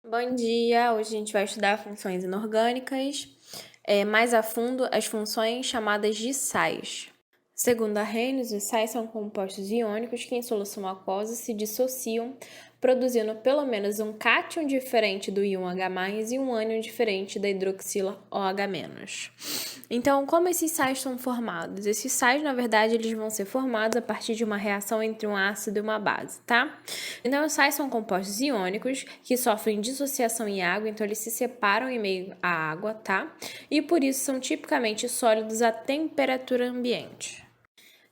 Bom dia! Hoje a gente vai estudar funções inorgânicas, mais a fundo as funções chamadas de sais. Segundo Arrhenius, os sais são compostos iônicos que em solução aquosa se dissociam, produzindo pelo menos um cátion diferente do íon H+, e um ânion diferente da hidroxila OH-. Então, como esses sais são formados? Esses sais, na verdade, eles vão ser formados a partir de uma reação entre um ácido e uma base, tá? Então, os sais são compostos iônicos que sofrem dissociação em água, então eles se separam em meio à água, tá? E por isso são tipicamente sólidos à temperatura ambiente.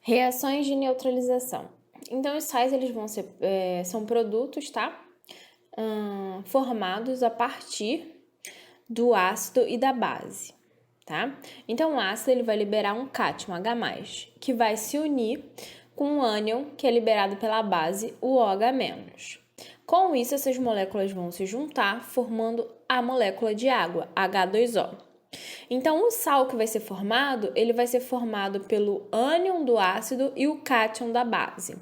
Reações de neutralização. Então, os sais eles vão ser, são produtos, tá? Formados a partir do ácido e da base, tá? Então, o ácido ele vai liberar um cátion H+, que vai se unir com o ânion, que é liberado pela base, o OH-. Com isso, essas moléculas vão se juntar, formando a molécula de água, H2O. Então, o sal que vai ser formado, ele vai ser formado pelo ânion do ácido e o cátion da base.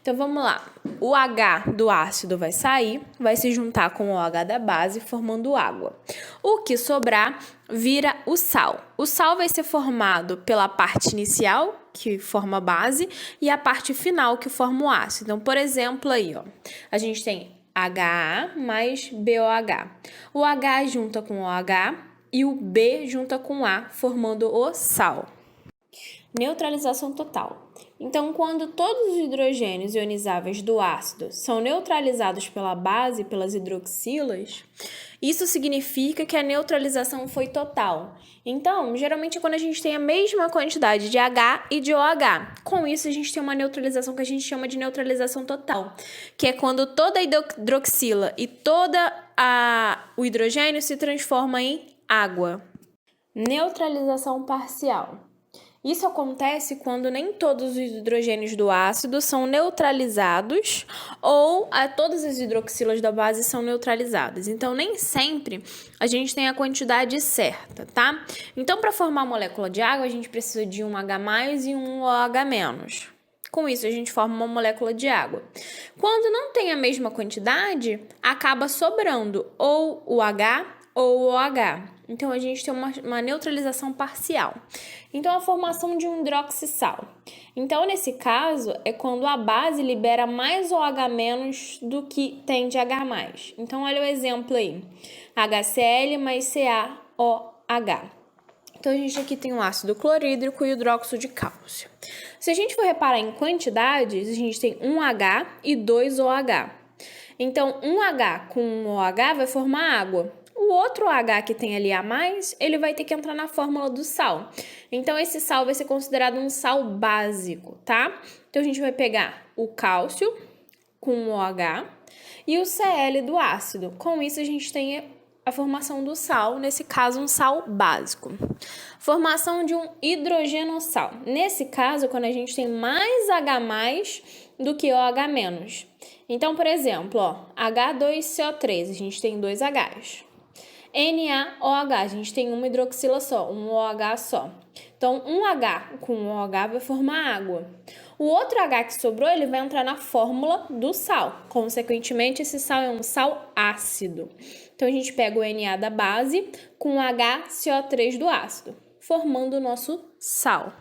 Então, vamos lá. O H do ácido vai sair, vai se juntar com o OH da base, formando água. O que sobrar vira o sal. O sal vai ser formado pela parte inicial, que forma a base, e a parte final, que forma o ácido. Então, por exemplo, aí, ó, a gente tem HA mais BOH. O H junta com o OH, e o B junta com A, formando o sal. Neutralização total. Então, quando todos os hidrogênios ionizáveis do ácido são neutralizados pela base, pelas hidroxilas, isso significa que a neutralização foi total. Então, geralmente é quando a gente tem a mesma quantidade de H e de OH. Com isso, a gente tem uma neutralização que a gente chama de neutralização total, que é quando toda a hidroxila e o hidrogênio se transforma em água. Neutralização parcial. Isso acontece quando nem todos os hidrogênios do ácido são neutralizados ou todas as hidroxilas da base são neutralizadas. Então, nem sempre a gente tem a quantidade certa, tá? Então, para formar a molécula de água, a gente precisa de um H+ e um OH-. Com isso, a gente forma uma molécula de água. Quando não tem a mesma quantidade, acaba sobrando ou o H ou o OH. Então, a gente tem uma neutralização parcial. Então, a formação de um hidroxissal. Então, nesse caso, é quando a base libera mais OH- do que tem de H+. Então, olha o exemplo aí. HCl mais CaOH. Então, a gente aqui tem um ácido clorídrico e hidróxido de cálcio. Se a gente for reparar em quantidades, a gente tem um H e 2 OH. Então, um H com um OH vai formar água. O outro H que tem ali a mais, ele vai ter que entrar na fórmula do sal. Então, esse sal vai ser considerado um sal básico, tá? Então, a gente vai pegar o cálcio com o OH e o Cl do ácido. Com isso, a gente tem a formação do sal, nesse caso, um sal básico. Formação de um hidrogenossal. Nesse caso, quando a gente tem mais H+ do que OH-. Então, por exemplo, ó, H2CO3, a gente tem 2 Hs. NaOH, a gente tem uma hidroxila só, um OH só. Então, um H com um OH vai formar água. O outro H que sobrou, ele vai entrar na fórmula do sal. Consequentemente, esse sal é um sal ácido. Então, a gente pega o Na da base com o HCO3 do ácido, formando o nosso sal.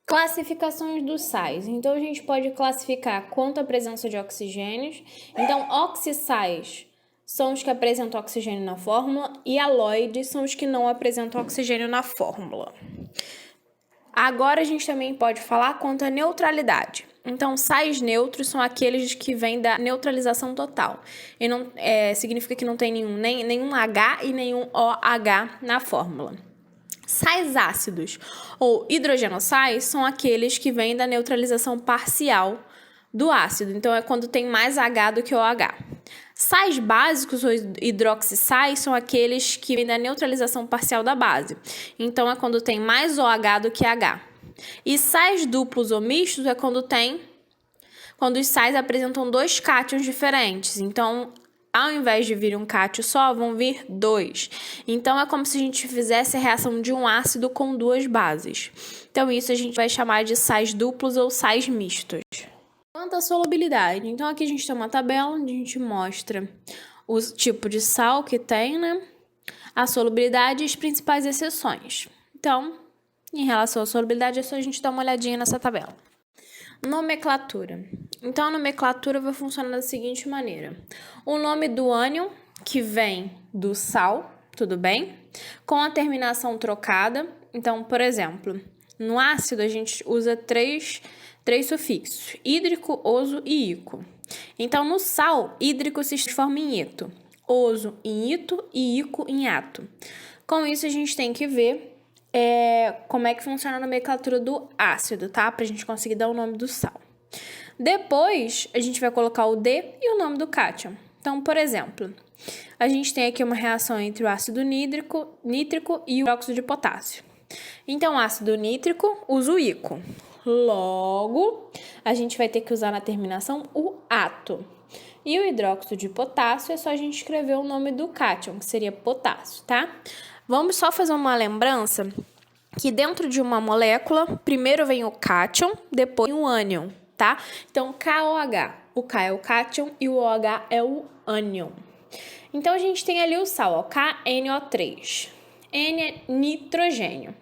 Classificações dos sais. Então, a gente pode classificar quanto à presença de oxigênios. Então, oxissais são os que apresentam oxigênio na fórmula e haloides são os que não apresentam oxigênio na fórmula. Agora, a gente também pode falar quanto à neutralidade. Então, sais neutros são aqueles que vêm da neutralização total. E não significa que não tem nenhum H e nenhum OH na fórmula. Sais ácidos ou hidrogenossais são aqueles que vêm da neutralização parcial do ácido. Então, é quando tem mais H do que OH. Sais básicos ou hidroxissais são aqueles que vêm da neutralização parcial da base. Então, é quando tem mais OH do que H. E sais duplos ou mistos é quando os sais apresentam 2 cátions diferentes. Então, ao invés de vir um cátion só, vão vir 2. Então, é como se a gente fizesse a reação de um ácido com 2 bases. Então, isso a gente vai chamar de sais duplos ou sais mistos. Quanto à solubilidade, então aqui a gente tem uma tabela onde a gente mostra o tipo de sal que tem, né? A solubilidade e as principais exceções. Então, em relação à solubilidade, é só a gente dar uma olhadinha nessa tabela. Nomenclatura. Então, a nomenclatura vai funcionar da seguinte maneira. O nome do ânion, que vem do sal, tudo bem? Com a terminação trocada. Então, por exemplo, no ácido a gente usa três sufixos, hídrico, oso e ico. Então, no sal, hídrico se transforma em ito, oso em ito e ico em ato. Com isso, a gente tem que ver como é que funciona a nomenclatura do ácido, tá? Pra gente conseguir dar o nome do sal. Depois, a gente vai colocar o D e o nome do cátion. Então, por exemplo, a gente tem aqui uma reação entre o ácido nítrico e o hidróxido de potássio. Então, ácido nítrico usa o ico. Logo, a gente vai ter que usar na terminação o ato. E o hidróxido de potássio é só a gente escrever o nome do cátion, que seria potássio, tá? Vamos só fazer uma lembrança que dentro de uma molécula, primeiro vem o cátion, depois o ânion, tá? Então, KOH. O K é o cátion e o OH é o ânion. Então, a gente tem ali o sal, ó, KNO3. N é nitrogênio,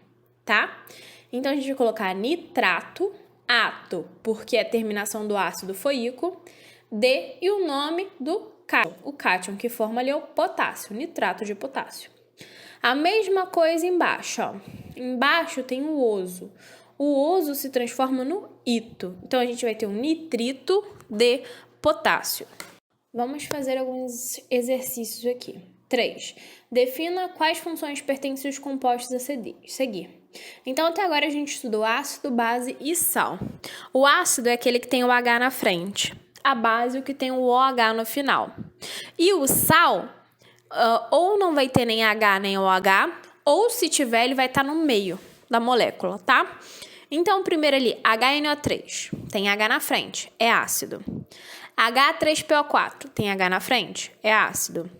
tá? Então, a gente vai colocar nitrato, ato, porque a terminação do ácido foi ico, D e o nome do cátion. O cátion que forma ali é o potássio, nitrato de potássio. A mesma coisa embaixo, ó. Embaixo tem o oso. O oso se transforma no ito. Então, a gente vai ter um nitrito de potássio. Vamos fazer alguns exercícios aqui. 3. Defina quais funções pertencem os compostos a seguir. Então, até agora a gente estudou ácido, base e sal. O ácido é aquele que tem o H na frente. A base é o que tem o OH no final. E o sal, ou não vai ter nem H nem OH, ou se tiver, ele vai estar no meio da molécula, tá? Então, primeiro ali, HNO3, tem H na frente, é ácido. H3PO4, tem H na frente, é ácido.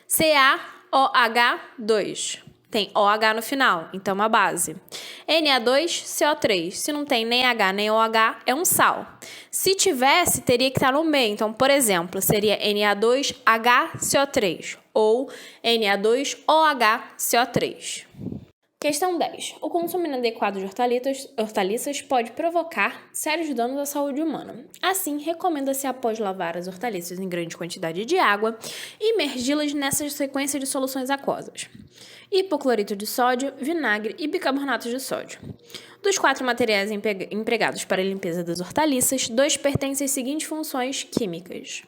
CaOH2, tem OH no final, então uma base. Na2CO3, se não tem nem H nem OH, é um sal. Se tivesse, teria que estar no meio. Então, por exemplo, seria Na2HCO3 ou Na2OHCO3. Questão 10. O consumo inadequado de hortaliças pode provocar sérios danos à saúde humana. Assim, recomenda-se, após lavar as hortaliças em grande quantidade de água, imergi-las nessa sequência de soluções aquosas: hipoclorito de sódio, vinagre e bicarbonato de sódio. Dos 4 materiais empregados para a limpeza das hortaliças, 2 pertencem às seguintes funções químicas.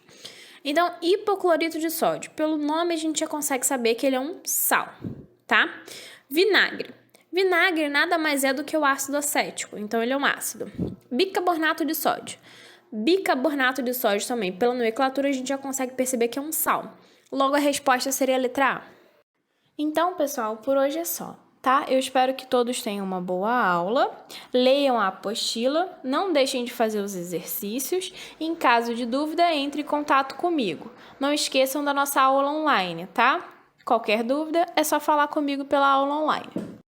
Então, hipoclorito de sódio, pelo nome a gente já consegue saber que ele é um sal, tá? Vinagre. Vinagre nada mais é do que o ácido acético, então ele é um ácido. Bicarbonato de sódio. Bicarbonato de sódio também, pela nomenclatura a gente já consegue perceber que é um sal. Logo, a resposta seria a letra A. Então, pessoal, por hoje é só, tá? Eu espero que todos tenham uma boa aula, leiam a apostila, não deixem de fazer os exercícios e, em caso de dúvida, entre em contato comigo. Não esqueçam da nossa aula online, tá? Qualquer dúvida, é só falar comigo pela aula online.